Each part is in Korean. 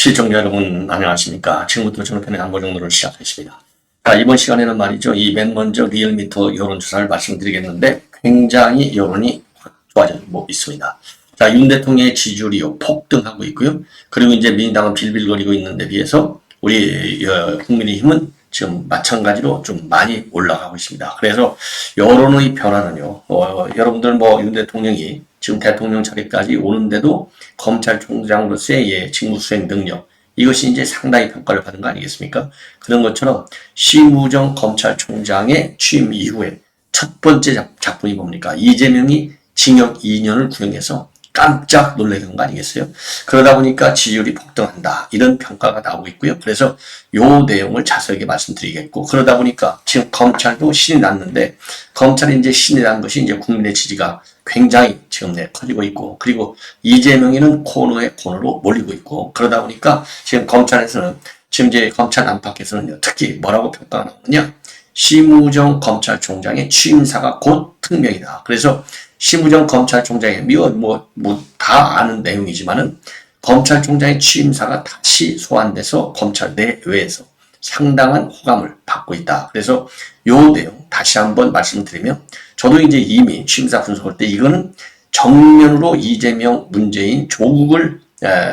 시청자 여러분 안녕하십니까. 지금부터 저녁편의 안보정도를 시작하겠습니다. 자, 이번 시간에는 말이죠. 이 맨 먼저 리얼미터 여론조사를 말씀드리겠는데 굉장히 여론이 좋아지고 있습니다. 자, 윤 대통령의 지지율이 폭등하고 있고요. 그리고 이제 민주당은 빌빌거리고 있는데 비해서 우리 국민의힘은 지금 마찬가지로 좀 많이 올라가고 있습니다. 그래서 여론의 변화는요. 여러분들 윤 대통령이 지금 대통령 자리까지 오는데도 검찰총장으로서의 직무수행 능력 이것이 이제 상당히 평가를 받은 거 아니겠습니까? 그런 것처럼 심우정 검찰총장의 취임 이후에 첫 번째 작품이 뭡니까? 이재명이 징역 2년을 구형해서 깜짝 놀라게 한 거 아니겠어요? 그러다 보니까 지지율이 폭등한다. 이런 평가가 나오고 있고요. 그래서 요 내용을 자세하게 말씀드리겠고, 그러다 보니까 지금 검찰도 신이 났는데, 검찰이 이제 신이 난 것이 이제 국민의 지지가 굉장히 지금 커지고 있고, 그리고 이재명이는 코너에 코너로 몰리고 있고, 그러다 보니까 지금 검찰에서는, 지금 이제 검찰 안팎에서는요, 특히 뭐라고 평가가 나오느냐? 심우정 검찰총장의 취임사가 곧 특명이다. 그래서 심우정 검찰총장의 다 아는 내용이지만은 검찰총장의 취임사가 다시 소환돼서 검찰 내외에서 상당한 호감을 받고 있다. 그래서 요 내용 다시 한번 말씀드리면 저도 이제 이미 취임사 분석할 때 이거는 정면으로 이재명, 문재인, 조국을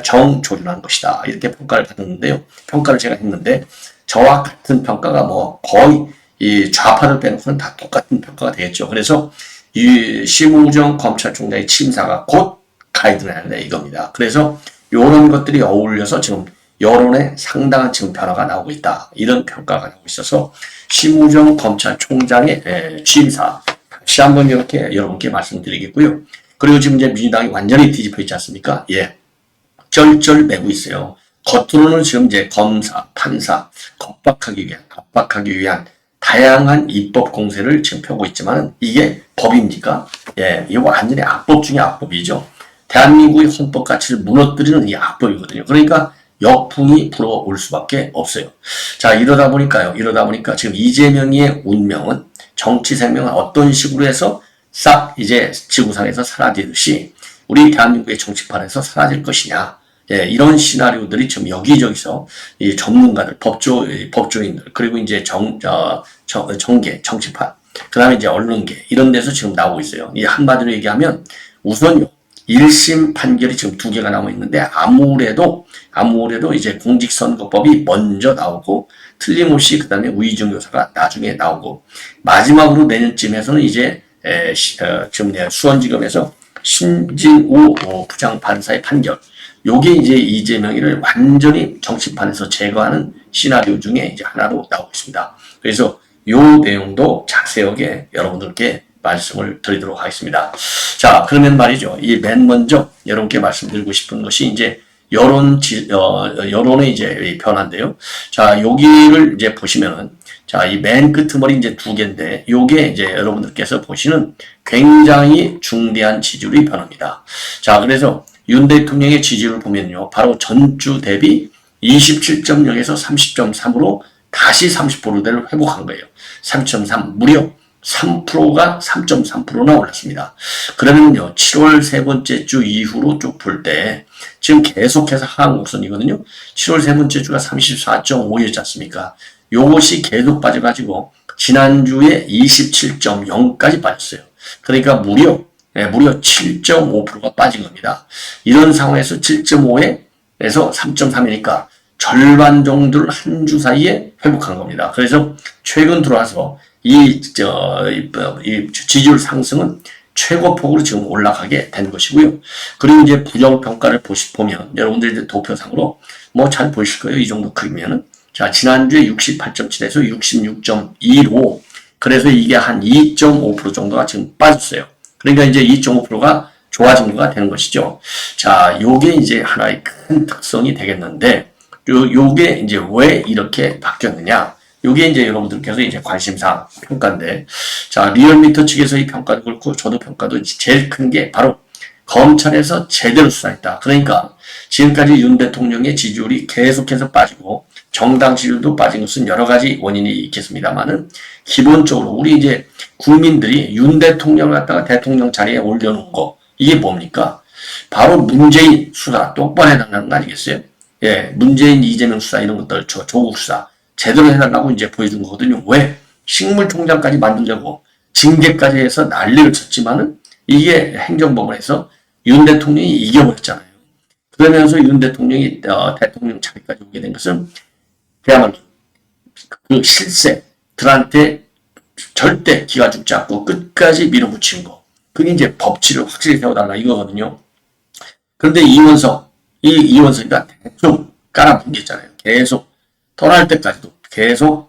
정조준한 것이다. 이렇게 평가를 받았는데요. 평가를 제가 했는데 저와 같은 평가가 거의 이 좌파를 빼놓고는 다 똑같은 평가가 되겠죠. 그래서 이 심우정 검찰총장의 취임사가 곧 가이드라인에 이겁니다. 그래서 이런 것들이 어울려서 지금 여론에 상당한 지금 변화가 나오고 있다. 이런 평가가 나오고 있어서 심우정 검찰총장의 취임사 다시 한번 이렇게 여러분께 말씀드리겠고요. 그리고 지금 이제 민주당이 완전히 뒤집혀 있지 않습니까? 예, 쩔쩔매고 있어요. 겉으로는 지금 이제 검사, 판사 압박하기 위한 다양한 입법 공세를 지금 펴고 있지만 이게 법입니까? 예, 이거 완전히 악법 중에 악법이죠. 대한민국의 헌법 가치를 무너뜨리는 이 악법이거든요. 그러니까 역풍이 불어올 수밖에 없어요. 자, 이러다 보니까 지금 이재명의 운명은 정치 생명은 어떤 식으로 해서 싹 이제 지구상에서 사라지듯이 우리 대한민국의 정치판에서 사라질 것이냐. 예, 이런 시나리오들이 지금 여기저기서 이 전문가들, 법조인들, 그리고 이제 정계, 정치판, 그 다음에 이제 언론계, 이런 데서 지금 나오고 있어요. 이 한마디로 얘기하면 우선요, 1심 판결이 지금 2개가 나오고 있는데 아무래도 이제 공직선거법이 먼저 나오고 틀림없이 그 다음에 우의정교사가 나중에 나오고 마지막으로 내년쯤에서는 이제 지금 수원지검에서 신진우 부장판사의 판결, 요게 이제 이재명이를 완전히 정치판에서 제거하는 시나리오 중에 이제 하나로 나오고 있습니다. 그래서 요 내용도 자세하게 여러분들께 말씀을 드리도록 하겠습니다. 자, 그러면 말이죠. 이 맨 먼저 여러분께 말씀드리고 싶은 것이 이제 여론의 이제 변화인데요. 자, 여기를 이제 보시면은 자, 이 맨 끄트머리 이제 2개인데 요게 이제 여러분들께서 보시는 굉장히 중대한 지지율의 변화입니다. 자, 그래서 윤 대통령의 지지율을 보면요. 바로 전주 대비 27.0에서 30.3으로 다시 30%대를 회복한 거예요. 30.3 무려 3%가 3.3%나 올랐습니다. 그러면요. 7월 세 번째 주 이후로 쭉 볼 때 지금 계속해서 하강곡선이거든요. 7월 세 번째 주가 34.5였지 않습니까? 요것이 계속 빠져가지고 지난주에 27.0까지 빠졌어요. 그러니까 무려 7.5%가 빠진 겁니다. 이런 상황에서 7.5에서 3.3이니까 절반 정도를 한 주 사이에 회복한 겁니다. 그래서 최근 들어와서 이 지지율 상승은 최고폭으로 지금 올라가게 된 것이고요. 그리고 이제 부정평가를 보면 여러분들 이제 도표상으로 잘 보실 거예요. 이 정도 그리면은. 자, 지난주에 68.7에서 66.15. 그래서 이게 한 2.5% 정도가 지금 빠졌어요. 그러니까 이제 2.5%가 좋아진 거가 되는 것이죠. 자, 요게 이제 하나의 큰 특성이 되겠는데, 요게 이제 왜 이렇게 바뀌었느냐? 요게 이제 여러분들께서 이제 관심사 평가인데, 자, 리얼미터 측에서의 평가도 그렇고, 저도 평가도 제일 큰 게 바로 검찰에서 제대로 수사했다. 그러니까 지금까지 윤 대통령의 지지율이 계속해서 빠지고, 정당 지지율도 빠진 것은 여러 가지 원인이 있겠습니다만은, 기본적으로 우리 이제 국민들이 윤 대통령을 갖다가 대통령 자리에 올려놓은 거, 이게 뭡니까? 바로 문재인 수사 똑바로 해달라는 거 아니겠어요? 예, 문재인, 이재명 수사 이런 것들, 조국 수사 제대로 해달라고 이제 보여준 거거든요. 왜? 식물총장까지 만들려고 징계까지 해서 난리를 쳤지만은 이게 행정법원에서 윤 대통령이 이겨버렸잖아요. 그러면서 윤 대통령이 대통령 자리까지 오게 된 것은 그야말로 그 실세들한테 절대 기가 죽지 않고 끝까지 밀어붙인 거. 그게 이제 법치를 확실히 세워달라 이거거든요. 그런데 이원석이가 대충 깔아뭉갰잖아요. 계속 떠날 때까지도 계속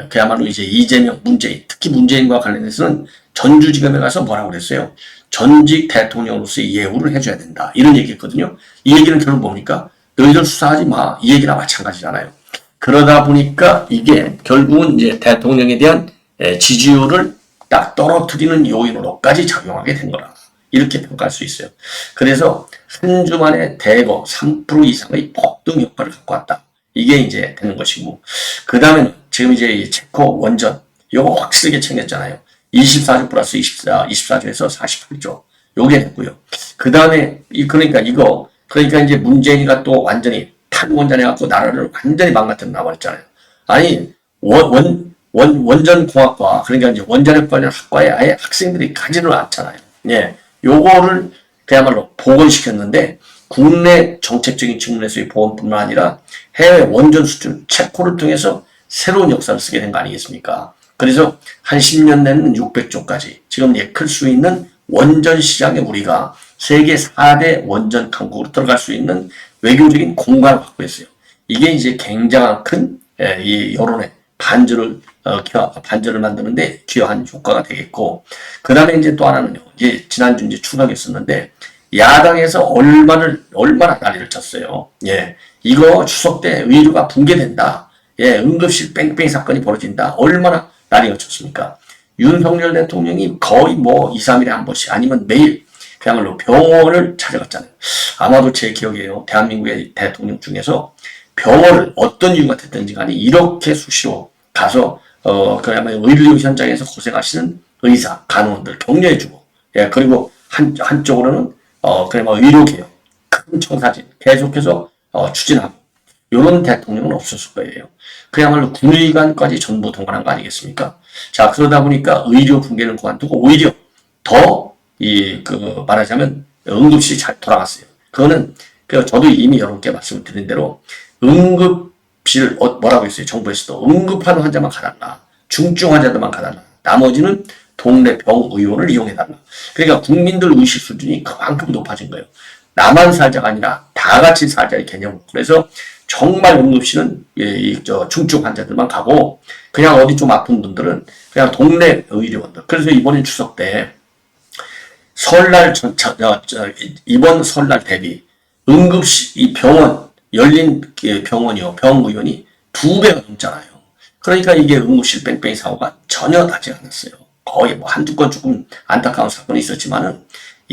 그야말로 이제 이재명, 문재인, 특히 문재인과 관련해서는 전주지검에 가서 뭐라고 그랬어요? 전직 대통령으로서의 예우를 해줘야 된다. 이런 얘기했거든요. 이 얘기는 결국 뭡니까? 너희들 수사하지 마. 이 얘기랑 마찬가지잖아요. 그러다 보니까 이게 결국은 이제 대통령에 대한 지지율을 딱 떨어뜨리는 요인으로까지 작용하게 된 거라. 이렇게 평가할 수 있어요. 그래서 한 주 만에 대거 3% 이상의 폭등 효과를 갖고 왔다. 이게 이제 되는 것이고, 그 다음에는 지금 이제 이 체코 원전, 이거 확실하게 챙겼잖아요. 24조 플러스 24조에서 48조. 요게 됐고요. 그 다음에, 그러니까 이제 문재인이가 또 완전히 탈원전해갖고 나라를 완전히 망가뜨려 놔버렸잖아요. 아니, 원전공학과, 그러니까 이제 원자력 관련 학과에 아예 학생들이 가지를 않잖아요. 예. 요거를 그야말로 복원시켰는데, 국내 정책적인 측면에서의 보험뿐만 아니라 해외 원전 수출, 체코를 통해서 새로운 역사를 쓰게 된 거 아니겠습니까? 그래서 한 10년 내는 600조까지 지금 클 수 있는 원전 시장에 우리가 세계 4대 원전 강국으로 들어갈 수 있는 외교적인 공간을 확보했어요. 이게 이제 굉장한 큰 이 여론의 반전을 만드는데 기여한 효과가 되겠고, 그 다음에 이제 또 하나는요. 이제 지난주 이제 추석이었었는데 야당에서 얼마나 난리를 쳤어요. 예. 이거 추석 때 의료가 붕괴된다. 예. 응급실 뺑뺑이 사건이 벌어진다. 얼마나 난리가 쳤습니까? 윤석열 대통령이 거의 뭐 2, 3일에 한 번씩 아니면 매일 그야말로 병원을 찾아갔잖아요. 아마도 제 기억이에요. 대한민국의 대통령 중에서 병원을 어떤 이유가 됐든지 간에 이렇게 수시로 가서 그야말로 의료 현장에서 고생하시는 의사, 간호원들 격려해주고, 예. 그리고 한쪽으로는 그야말로 의료개혁, 큰 청사진 계속해서 추진하고, 이런 대통령은 없었을 거예요. 그야말로 군의관까지 전부 동원한 거 아니겠습니까? 자, 그러다 보니까 의료 붕괴는 그만두고 오히려 더 말하자면 응급실이 잘 돌아갔어요. 그거는 저도 이미 여러분께 말씀을 드린 대로 응급실 뭐라고 했어요? 정부에서도 응급한 환자만 가달라, 중증 환자들만 가달라, 나머지는 동네 병의원을 이용해달라. 그러니까 국민들 의식 수준이 그만큼 높아진 거예요. 나만 살자가 아니라 다 같이 살자의 개념으로. 그래서 정말 응급실은 중증 환자들만 가고, 그냥 어디 좀 아픈 분들은 그냥 동네 의료원들. 그래서 이번에 추석 때 이번 설날 대비 이 병원 열린 병원이요, 병의원이 2배가 넘잖아요. 그러니까 이게 응급실 뺑뺑이 사고가 전혀 나지 않았어요. 거의 뭐 한두 건 조금 안타까운 사건이 있었지만은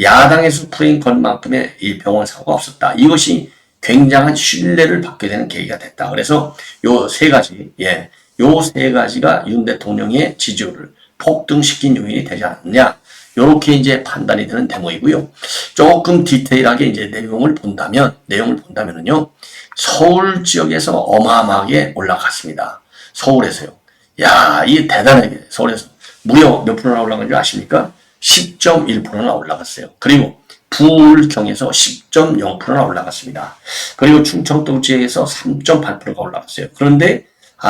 야당에서 프레임 건 만큼의 이 병원 사고가 없었다. 이것이 굉장한 신뢰를 받게 되는 계기가 됐다. 그래서 요 세 가지가 윤 대통령의 지지율을 폭등시킨 요인이 되지 않느냐. 요렇게 이제 판단이 되는 대목이고요. 조금 디테일하게 이제 내용을 본다면은요. 서울 지역에서 어마어마하게 올라갔습니다. 서울에서요. 야, 이게 대단하게 서울에서 무려 몇 프로나 올라간 줄 아십니까? 10.1%나 올라갔어요. 그리고 부울경에서 10.0%나 올라갔습니다. 그리고 충청도 지역에서 3.8%가 올라갔어요. 그런데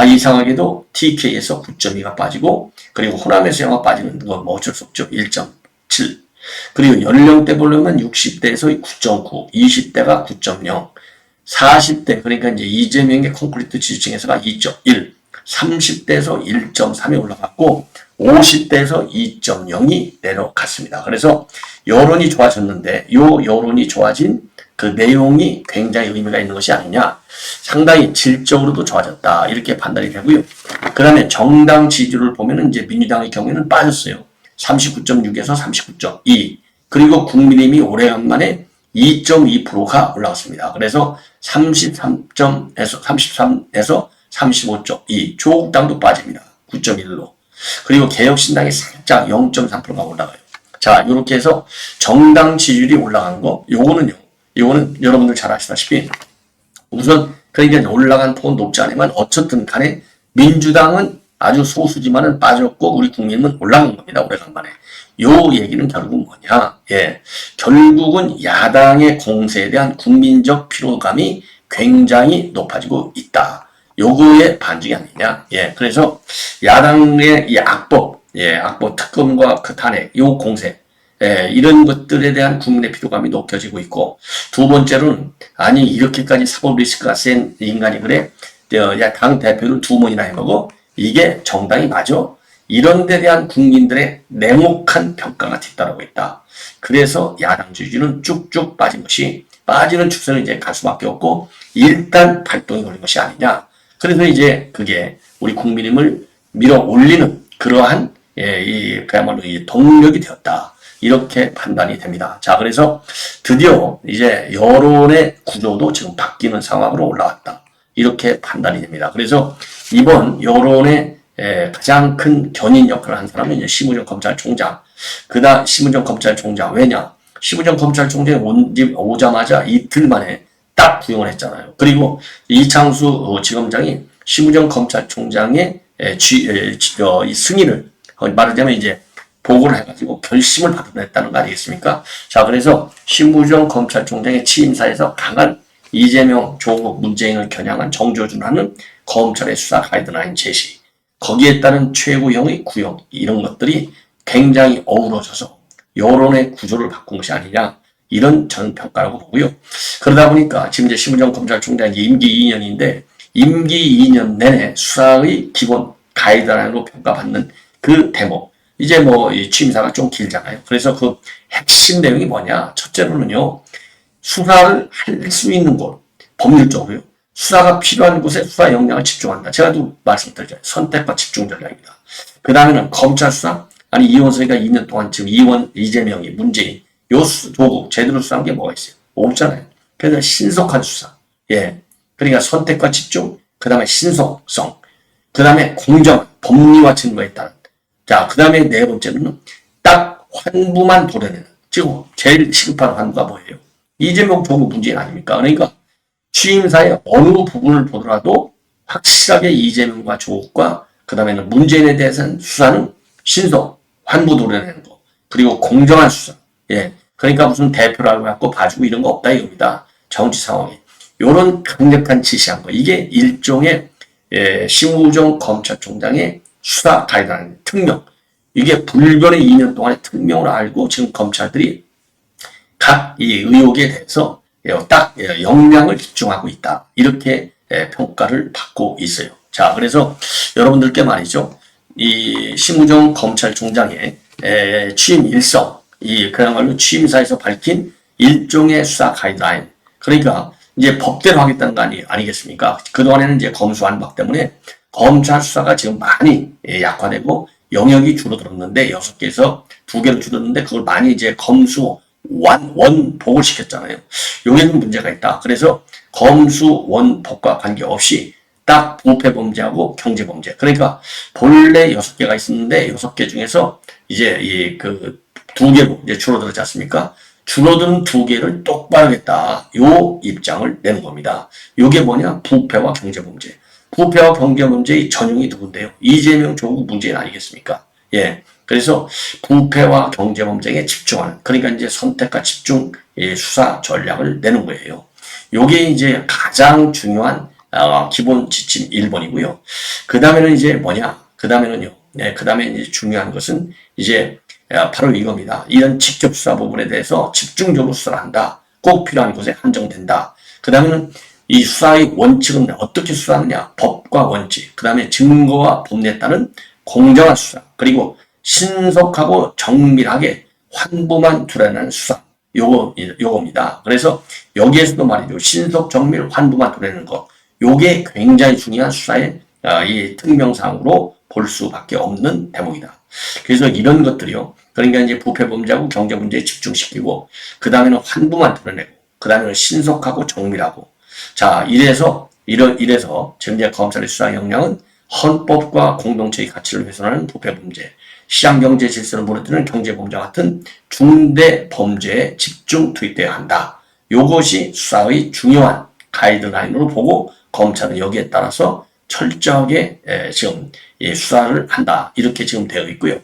이상하게도 TK에서 9.2가 빠지고, 그리고 호남에서 영하 빠지는 건 뭐 어쩔 수 없죠. 1.7. 그리고 연령대 보려면 60대에서 9.9, 20대가 9.0, 40대, 그러니까 이제 이재명의 콘크리트 지지층에서가 2.1, 30대에서 1.3이 올라갔고, 50대에서 2.0이 내려갔습니다. 그래서 여론이 좋아졌는데, 요 여론이 좋아진 그 내용이 굉장히 의미가 있는 것이 아니냐. 상당히 질적으로도 좋아졌다. 이렇게 판단이 되고요. 그 다음에 정당 지지율을 보면은 이제 민주당의 경우에는 빠졌어요. 39.6에서 39.2. 그리고 국민의힘이 오래간만에 2.2%가 올라갔습니다. 그래서 33에서 35.2. 조국당도 빠집니다. 9.1로. 그리고 개혁신당이 살짝 0.3%가 올라가요. 자, 이렇게 해서 정당 지지율이 올라간 거, 요거는 여러분들 잘 아시다시피 우선 그러니까 올라간 폭은 높지 않으면 어쨌든 간에 민주당은 아주 소수지만은 빠졌고 우리 국민은 올라간 겁니다. 오래간만에. 요 얘기는 결국 뭐냐? 예. 결국은 야당의 공세에 대한 국민적 피로감이 굉장히 높아지고 있다. 요거의 반증이 아니냐? 예. 그래서 야당의 이 악법, 악법 특검과 그 탄핵, 요 공세, 이런 것들에 대한 국민의 피로감이 높여지고 있고, 두 번째로는, 아니, 이렇게까지 사법 리스크가 센 인간이 그래? 당 대표를 2번이나 해먹어? 이게 정당이 맞아? 이런 데 대한 국민들의 냉혹한 평가가 뒤따르고 있다. 그래서 야당 지지는 쭉쭉 빠진 것이, 빠지는 추세는 이제 갈 수밖에 없고, 일단 발동이 걸린 것이 아니냐. 그래서 이제 그게 우리 국민임을 밀어 올리는 그러한, 그야말로 이 동력이 되었다. 이렇게 판단이 됩니다. 자, 그래서 드디어 이제 여론의 구조도 지금 바뀌는 상황으로 올라왔다. 이렇게 판단이 됩니다. 그래서 이번 여론의 가장 큰 견인 역할을 한 사람은 이제 심우정 검찰총장. 심우정 검찰총장. 왜냐? 심우정 검찰총장이 오자마자 이틀 만에 딱 구형을 했잖아요. 그리고 이창수 지검장이 심우정 검찰총장의 이 승인을, 말하자면 이제 보고를 해가지고 결심을 받아냈다는 거 아니겠습니까? 자, 그래서 심우정 검찰총장의 취임사에서 강한 이재명, 조국, 문재인을 겨냥한 정조준하는 검찰의 수사 가이드라인 제시, 거기에 따른 최고형의 구형, 이런 것들이 굉장히 어우러져서 여론의 구조를 바꾼 것이 아니냐, 이런 저는 평가라고 보고요. 그러다 보니까 지금 이제 심우정 검찰총장이 임기 2년인데 임기 2년 내내 수사의 기본 가이드라인으로 평가받는 그 대목, 이제 뭐 이 취임사가 좀 길잖아요. 그래서 그 핵심 내용이 뭐냐? 첫째로는요, 수사를 할 수 있는 곳, 법률적으로요. 수사가 필요한 곳에 수사 역량을 집중한다. 제가 또 말씀드렸잖아요. 선택과 집중 전략입니다. 그 다음에는 검찰 수사, 아니 이원석이가 2년 동안 지금 이재명이, 문재인, 조국 제대로 수사한 게 뭐가 있어요? 없잖아요. 그래서 신속한 수사, 그러니까 선택과 집중, 그 다음에 신속성, 그 다음에 공정, 법리와 증거에 따른. 자, 그 다음에 네 번째는 딱 환부만 도려내는. 지금 제일 시급한 환부가 뭐예요? 이재명, 조국, 문재인 아닙니까? 그러니까 취임사의 어느 부분을 보더라도 확실하게 이재명과 조국과 그 다음에는 문재인에 대해서는 수사는 신속, 환부 도려내는 거. 그리고 공정한 수사. 그러니까 무슨 대표라고 해갖고 봐주고 이런 거 없다 이겁니다. 정치 상황이. 요런 강력한 지시한 거. 이게 일종의 심우정 검찰총장의 수사 가이드라인 특명. 이게 불변의 2년 동안의 특명으로 알고 지금 검찰들이 각 이 의혹에 대해서 딱 역량을 집중하고 있다. 이렇게 평가를 받고 있어요. 자, 그래서 여러분들께 말이죠. 이 심우정 검찰총장의 취임 일성, 그야말로 취임사에서 밝힌 일종의 수사 가이드라인. 그러니까 이제 법대로 하겠다는 거 아니겠습니까? 그동안에는 이제 검수완박 때문에 검찰 수사가 지금 많이 약화되고 영역이 줄어들었는데 6개에서 2개로 줄었는데 그걸 많이 이제 검수원복을 시켰잖아요. 여기는 문제가 있다. 그래서 검수원복과 관계없이 딱 부패범죄하고 경제범죄. 그러니까 본래 6개가 있었는데 6개 중에서 이제 그 2개로 이제 줄어들었지 않습니까? 줄어드는 2개를 똑바로 하겠다. 요 입장을 내는 겁니다. 요게 뭐냐? 부패와 경제범죄. 부패와 경제범죄의 전용이 누군데요? 이재명, 조국, 문재인 아니겠습니까? 그래서 부패와 경제범죄에 집중하는, 그러니까 이제 선택과 집중 수사 전략을 내는 거예요. 요게 이제 가장 중요한 기본 지침 1번이고요. 그 다음에는 이제 뭐냐? 그 다음에는요. 그 다음에 이제 중요한 것은 이제 바로 이겁니다. 이런 직접 수사 부분에 대해서 집중적으로 수사를 한다. 꼭 필요한 곳에 한정된다. 그 다음에는 이 수사의 원칙은 어떻게 수사하느냐? 법과 원칙, 그 다음에 증거와 법리에 따른 공정한 수사, 그리고 신속하고 정밀하게 환부만 드러내는 수사. 요겁니다. 그래서 여기에서도 말이죠. 신속, 정밀, 환부만 드러내는 거. 요게 굉장히 중요한 수사의 이 특명사항으로 볼 수밖에 없는 대목이다. 그래서 이런 것들이요. 그러니까 이제 부패범죄하고 경제문제에 집중시키고, 그 다음에는 환부만 드러내고, 그 다음에는 신속하고 정밀하고. 자, 이래서 지금 이제 검찰의 수사 역량은 헌법과 공동체의 가치를 훼손하는 부패범죄, 시장경제 질서를 무너뜨리는 경제범죄와 같은 중대 범죄에 집중 투입돼야 한다. 요것이 수사의 중요한 가이드라인으로 보고 검찰은 여기에 따라서 철저하게 지금 수사를 한다. 이렇게 지금 되어 있고요.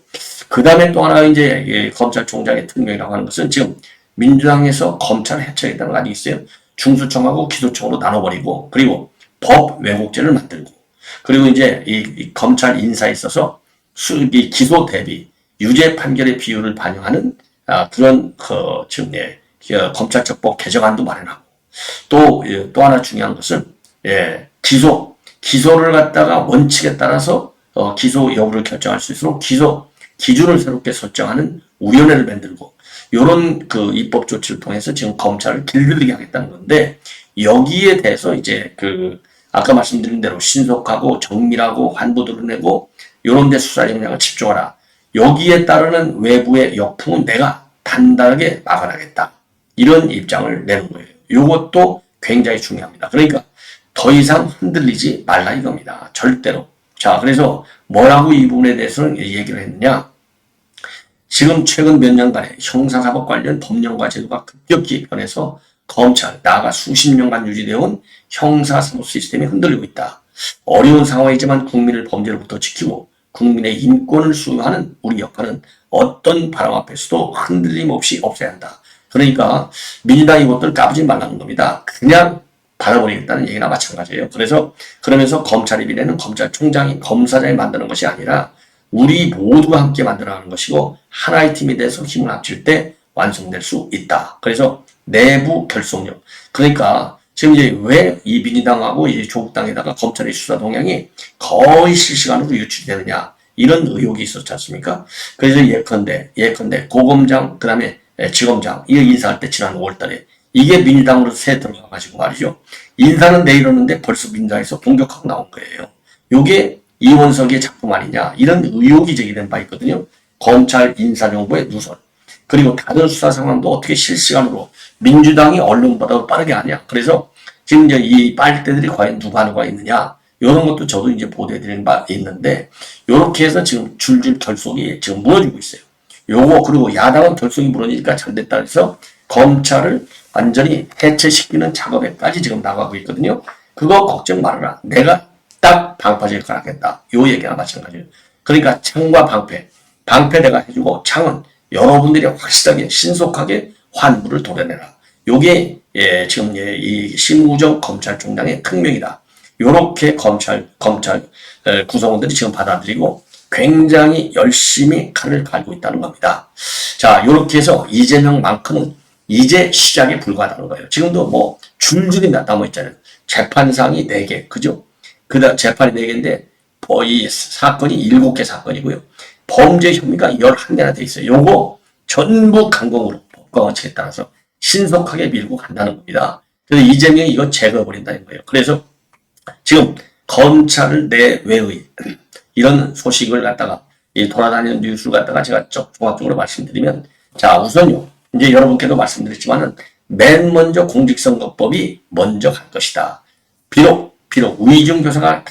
그 다음에 또 하나 이제 검찰총장의 특명이라고 하는 것은 지금 민주당에서 검찰 해체하겠다는 거 아니겠어요? 중수청하고 기소청으로 나눠버리고 그리고 법 왜곡죄를 만들고 그리고 이제 이 검찰 인사에 있어서 기소 대비 유죄 판결의 비율을 반영하는 그런 지금 검찰처법 개정안도 마련하고 또 하나 중요한 것은 기소를 갖다가 원칙에 따라서 기소 여부를 결정할 수 있도록 기소 기준을 새롭게 설정하는 위원회를 만들고 이런 그 입법 조치를 통해서 지금 검찰을 길들이게 하겠다는 건데 여기에 대해서 이제 아까 말씀드린 대로 신속하고 정밀하고 환부들을 내고 이런 데 수사 역량을 집중하라. 여기에 따르는 외부의 역풍은 내가 단단하게 막아나겠다. 이런 입장을 내는 거예요. 이것도 굉장히 중요합니다. 그러니까 더 이상 흔들리지 말라 이겁니다. 절대로. 자, 그래서 뭐라고 이 부분에 대해서는 얘기를 했느냐. 지금 최근 몇 년간의 형사사법 관련 법령과 제도가 급격히 변해서 검찰, 나아가 수십 년간 유지되어 온 형사사법 시스템이 흔들리고 있다. 어려운 상황이지만 국민을 범죄로부터 지키고 국민의 인권을 수호하는 우리 역할은 어떤 바람 앞에서도 흔들림 없이 없어야 한다. 그러니까 민주당이 이것들 까부지 말라는 겁니다. 그냥 받아버리겠다는 얘기나 마찬가지예요. 그러면서 검찰의 미래는 검찰총장이 검사장이 만드는 것이 아니라 우리 모두가 함께 만들어가는 것이고 하나의 팀이 돼서 힘을 합칠 때 완성될 수 있다. 그래서 내부 결속력. 그러니까 지금 이제 왜 이 민주당하고 이 조국당에다가 검찰의 수사 동향이 거의 실시간으로 유출되느냐 이런 의혹이 있었지 않습니까? 그래서 예컨대 고검장 그다음에 지검장 이 인사할 때 지난 5월달에 이게 민주당으로 새 들어가가지고 말이죠. 인사는 내일었는데 벌써 민주당에서 공격하고 나온 거예요. 요게 이원석의 작품 아니냐 이런 의혹이 제기된 바 있거든요. 검찰 인사정보의 누설 그리고 다른 수사 상황도 어떻게 실시간으로 민주당이 언론보다 빠르게 하냐. 그래서 지금 이제 이 빨대들이 과연 누가 하는 거 있느냐 이런 것도 저도 이제 보도해드리는 바 있는데 이렇게 해서 지금 줄줄 결속이 지금 무너지고 있어요. 요거 그리고 야당은 결속이 무너지니까 잘 됐다 해서 검찰을 완전히 해체시키는 작업에까지 지금 나가고 있거든요. 그거 걱정 말아라. 내가 딱 방파제 역할을 하겠다. 요 얘기나 마찬가지예요. 그러니까 창과 방패 내가 해주고 창은 여러분들이 확실하게 신속하게 환부를 도려내라. 요게 지금 이 심우정 검찰총장의 특명이다. 요렇게 검찰 구성원들이 지금 받아들이고 굉장히 열심히 칼을 갈고 있다는 겁니다. 자, 요렇게 해서 이재명만큼은 이제 시작에 불과하다는 거예요. 지금도 뭐 줄줄이 남아 있잖아요. 재판상이 4개, 그죠? 그다음 재판이 4개인데 이 사건이 7개 사건이고요. 범죄 혐의가 11개나 돼 있어요. 요거 전부 강공으로 법과 원칙에 따라서 신속하게 밀고 간다는 겁니다. 그래서 이재명이 이거 제거해버린다는 거예요. 그래서 지금 검찰을 내외의 이런 소식을 갖다가 돌아다니는 뉴스를 갖다가 제가 종합적으로 말씀드리면 자 우선요. 이제 여러분께도 말씀드렸지만은 맨 먼저 공직선거법이 먼저 갈 것이다. 비록 위중교사가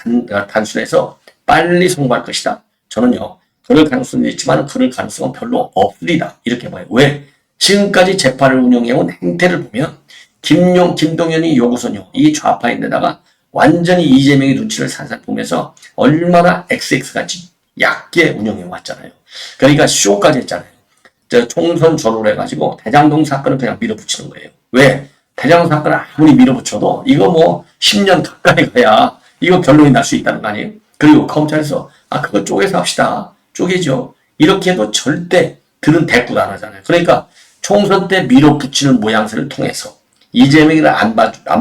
단순해서 빨리 선고할 것이다. 저는요. 그럴 가능성이 있지만 그럴 가능성은 별로 없으리다. 이렇게 봐요. 왜? 지금까지 재판을 운영해온 행태를 보면 김동연이 요구선요. 이 좌파인데다가 완전히 이재명의 눈치를 살살 보면서 얼마나 XX같이 얕게 운영해왔잖아요. 그러니까 쇼까지 했잖아요. 총선 전후로 해가지고 대장동 사건을 그냥 밀어붙이는 거예요. 왜? 대장동 사건을 아무리 밀어붙여도 이거 뭐 10년 가까이 가야 이거 결론이 날 수 있다는 거 아니에요? 그리고 검찰에서 그거 쪼개서 합시다. 쪼개죠. 이렇게 해도 절대 들은 대꾸도 안 하잖아요. 그러니까 총선 때 밀어붙이는 모양새를 통해서 이재명이를 안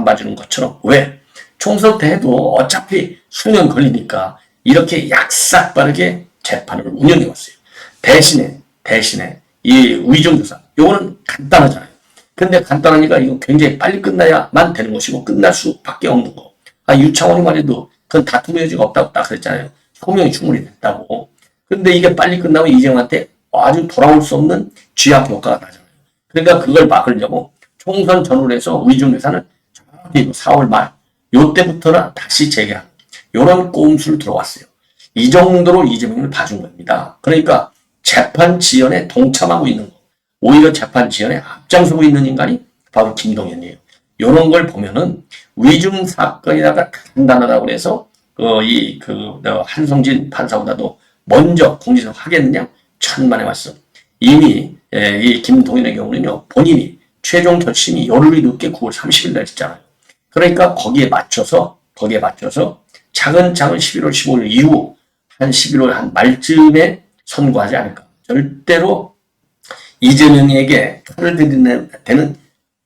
봐주는 것처럼 왜? 총선 때 해도 어차피 수년 걸리니까 이렇게 약삭 빠르게 재판을 운영해왔어요. 대신에 이 위정조사 요거는 간단하잖아요. 근데 간단하니까 이거 굉장히 빨리 끝나야만 되는 것이고 끝날 수밖에 없는 거. 유창원이 말해도 그건 다툼의 여지가 없다고 딱 그랬잖아요. 소명이 충분히 됐다고. 근데 이게 빨리 끝나면 이재명한테 아주 돌아올 수 없는 쥐약 효과가 나잖아요. 그러니까 그걸 막으려고 총선 전후로 해서 위중조사는 4월 말 요때부터는 다시 재개하는 요런 꼼수를 들어왔어요. 이 정도로 이재명을 봐준 겁니다. 그러니까 재판 지연에 동참하고 있는 거. 오히려 재판 지연에 앞장서고 있는 인간이 바로 김동연이에요. 요런 걸 보면은 위증 사건이라가 간단하다고 해서 한성진 판사보다도 먼저 공직을 하겠느냐? 천만에 왔어. 이미 이 김동연의 경우는요, 본인이 최종 결심이 열흘이 늦게 9월 30일 날 했잖아요. 그러니까 거기에 맞춰서 차근차근 11월 15일 이후 한 11월 한 말쯤에 선고하지 않을까. 절대로 이재명에게 칼을 들이대는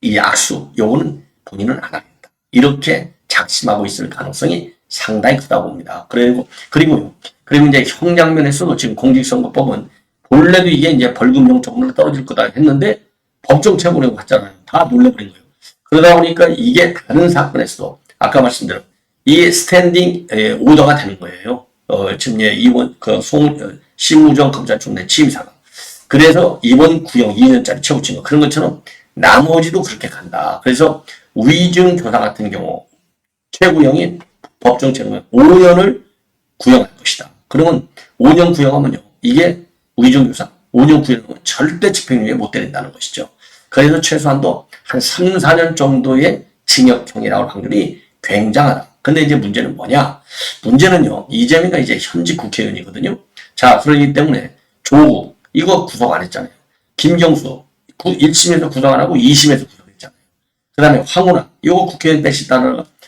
이 악수, 요거는 본인은 안 하겠다. 이렇게 작심하고 있을 가능성이 상당히 크다고 봅니다. 그리고 이제 형량면에서도 지금 공직선거법은 본래도 이게 이제 벌금형 정도로 떨어질 거다 했는데 법정 체포라고 갔잖아요. 다 놀래버린 거예요. 그러다 보니까 이게 다른 사건에서도 아까 말씀드린 이 스탠딩 오더가 되는 거예요. 지금 이번 심우정 검찰총장 취임사가. 그래서 이번 구형 2년짜리 채우친 거 그런 것처럼 나머지도 그렇게 간다. 그래서 위증 교사 같은 경우 최구형이 법정 체포면 5년을 구형할 것이다. 그러면 5년 구형하면요. 이게 위증 교사 5년 구형하면 절대 집행유예 못 때린다는 것이죠. 그래서 최소한도 한 3, 4년 정도의 징역형이 나올 확률이 굉장하다. 근데 이제 문제는 뭐냐? 문제는요. 이재명이가 이제 현직 국회의원이거든요. 자, 그러기 때문에 조국 이거 구속 안 했잖아요. 김경수 1심에서 구속 안 하고 2심에서 구속했잖아요. 그 다음에 황운하 이거 국회의원 배시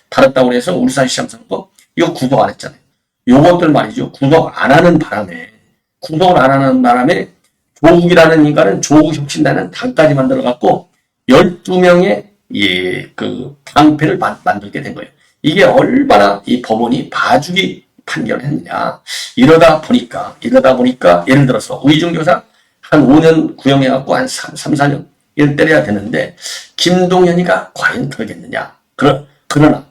달았다고 해서 울산시장 선거 이거 구속 안 했잖아요. 요것들 말이죠. 구속 안 하는 바람에 조국이라는 인간은 조국 혁신단은 당까지 만들어갖고 12명의 당패를 만들게 된 거예요. 이게 얼마나 이 법원이 봐주기 판결을 했느냐. 이러다 보니까 예를 들어서 위증교사 한 5년 구형해갖고 한 3, 4년 이런 때려야 되는데 김동연이가 과연 그러겠느냐.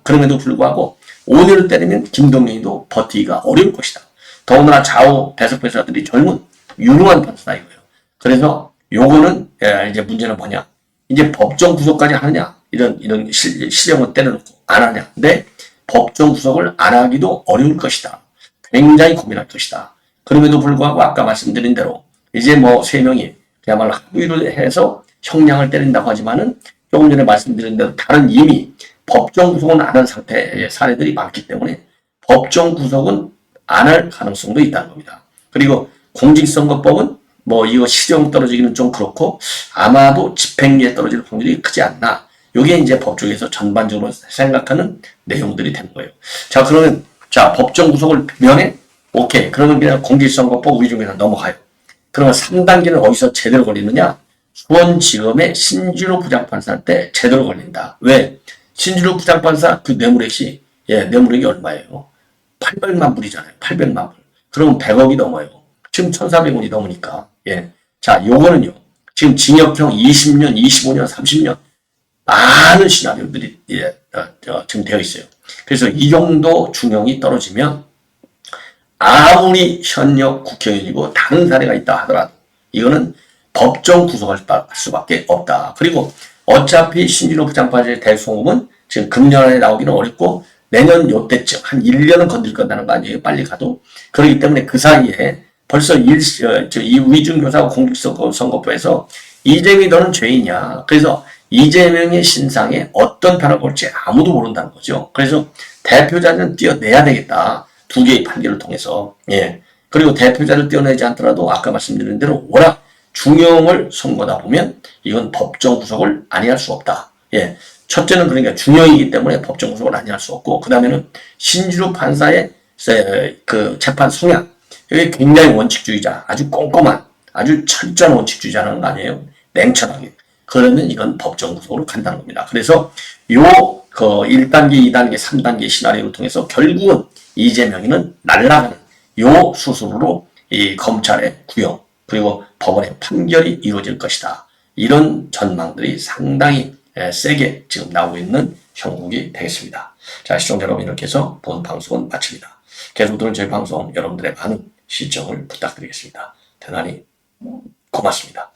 그럼에도 불구하고 5년을 때리면 김동연이도 버티기가 어려울 것이다. 더군다나 좌우 배석배사들이 젊은 유능한 판사다 이거예요. 그래서 요거는 이제 문제는 뭐냐. 이제 법정 구속까지 하느냐. 이런 실형을 때려놓고 안 하냐. 근데 법정 구속을 안 하기도 어려울 것이다. 굉장히 고민할 것이다. 그럼에도 불구하고 아까 말씀드린 대로 이제 뭐 3명이 그야말로 합의를 해서 형량을 때린다고 하지만은 조금 전에 말씀드린 대로 다른 이미 법정 구속은 안 한 상태의 사례들이 많기 때문에 법정 구속은 안 할 가능성도 있다는 겁니다. 그리고 공직선거법은 뭐 이거 실형 떨어지기는 좀 그렇고 아마도 집행유예 떨어질 확률이 크지 않나. 이게 이제 법조계에서 전반적으로 생각하는 내용들이 되는 거예요. 자, 그러면 법정 구속을 면해 오케이. 그러면 그냥 공직선거법 위중에서 넘어가요. 그러면 3단계는 어디서 제대로 걸리느냐? 수원지검의 신준호 부장판사한테 제대로 걸린다. 왜? 신준호 부장판사 그 뇌물액이 뇌물액이 얼마예요? 800만 불이잖아요. 800만 불. 그러면 100억이 넘어요. 지금 1,400원이 넘으니까. 자, 요거는요. 지금 징역형 20년, 25년, 30년 많은 시나리오들이 지금 되어 있어요. 그래서 이 정도 중형이 떨어지면 아무리 현역 국회의원이고 다른 사례가 있다 하더라도 이거는 법정 구속할 수밖에 없다. 그리고 어차피 신준호 부장판사의 대송금은 지금 금년 안에 나오기는 어렵고 내년 요때쯤 한 1년은 건들 건다는 거 아니에요. 빨리 가도. 그렇기 때문에 그 사이에 벌써 이 위증교사 공직선거법에서 이재명이 너는 죄인이야. 그래서 이재명의 신상에 어떤 판을 볼지 아무도 모른다는 거죠. 그래서 대표자는 띄어내야 되겠다. 2개의 판결을 통해서. 그리고 대표자를 띄어내지 않더라도 아까 말씀드린 대로 워낙 중형을 선고하다 보면 이건 법정 구속을 아니할 수 없다. 첫째는 그러니까 중형이기 때문에 법정 구속을 아니할 수 없고, 그 다음에는 신준호 판사의 그 재판 성향. 이게 굉장히 원칙주의자, 아주 꼼꼼한, 아주 철저한 원칙주의자라는 거 아니에요. 냉철하게. 그러면 이건 법정 구속으로 간다는 겁니다. 그래서 1단계, 2단계, 3단계 시나리오를 통해서 결국은 이재명이는 날아가는 요 수순으로 이 검찰의 구형 그리고 법원의 판결이 이루어질 것이다. 이런 전망들이 상당히 세게 지금 나오고 있는 형국이 되겠습니다. 자, 시청자 여러분 이렇게 해서 본 방송은 마칩니다. 계속들은 저희 방송 여러분들의 많은 시청을 부탁드리겠습니다. 대단히 고맙습니다.